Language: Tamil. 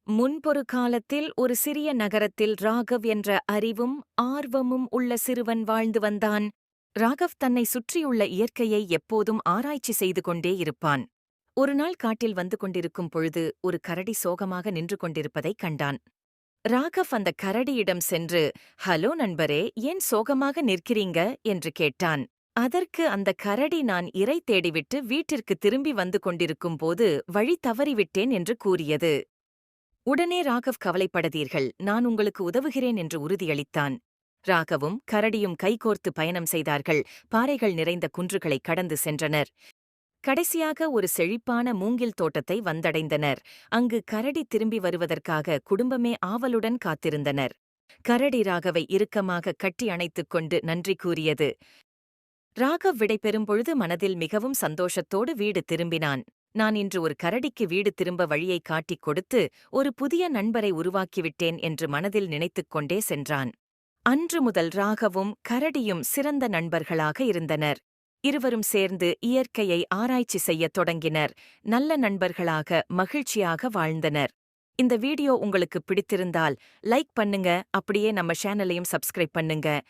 முன்பொரு காலத்தில் ஒரு சிறிய நகரத்தில் ராகவ் என்ற அறிவும் ஆர்வமும் உள்ள சிறுவன் வாழ்ந்து வந்தான். ராகவ் தன்னை சுற்றியுள்ள இயற்கையை எப்போதும் ஆராய்ச்சி செய்து கொண்டே இருப்பான். ஒருநாள் காட்டில் வந்து கொண்டிருக்கும் பொழுது ஒரு கரடி சோகமாக நின்று கொண்டிருப்பதைக் கண்டான். ராகவ் அந்த கரடியிடம் சென்று, "ஹலோ நண்பரே, ஏன் சோகமாக நிற்கிறீங்க?" என்று கேட்டான். அதற்கு அந்த கரடி, "நான் இரை தேடிவிட்டு வீட்டிற்கு திரும்பி வந்து கொண்டிருக்கும் போது வழி தவறிவிட்டேன்" என்று கூறியது. உடனே ராகவ், "கவலைப்படாதீர்கள், நான் உங்களுக்கு உதவுகிறேன்" என்று உறுதியளித்தான். ராகவும் கரடியும் கைகோர்த்து பயணம் செய்தார்கள். பாறைகள் நிறைந்த குன்றுகளை கடந்து சென்றனர். கடைசியாக ஒரு செழிப்பான மூங்கில் தோட்டத்தை வந்தடைந்தனர். அங்கு கரடி திரும்பி வருவதற்காக குடும்பமே ஆவலுடன் காத்திருந்தனர். கரடி ராகவை இறுக்கமாக கட்டி அணைத்துக் கொண்டு நன்றி கூறியது. ராகவ் விடைபெறும் பொழுது மனதில் மிகவும் சந்தோஷத்தோடு வீடு திரும்பினான். "நான் இன்று ஒரு கரடிக்கு வீடு திரும்ப வழியை காட்டிக் கொடுத்து ஒரு புதிய நண்பரை உருவாக்கிவிட்டேன்" என்று மனதில் நினைத்துக் கொண்டே சென்றான். அன்று முதல் ராகவும் கரடியும் சிறந்த நண்பர்களாக இருந்தனர். இருவரும் சேர்ந்து இயற்கையை ஆராய்ச்சி செய்யத் தொடங்கினர். நல்ல நண்பர்களாக மகிழ்ச்சியாக வாழ்ந்தனர். இந்த வீடியோ உங்களுக்கு பிடித்திருந்தால் லைக் பண்ணுங்க, அப்படியே நம்ம சேனலையும் சப்ஸ்கிரைப் பண்ணுங்க.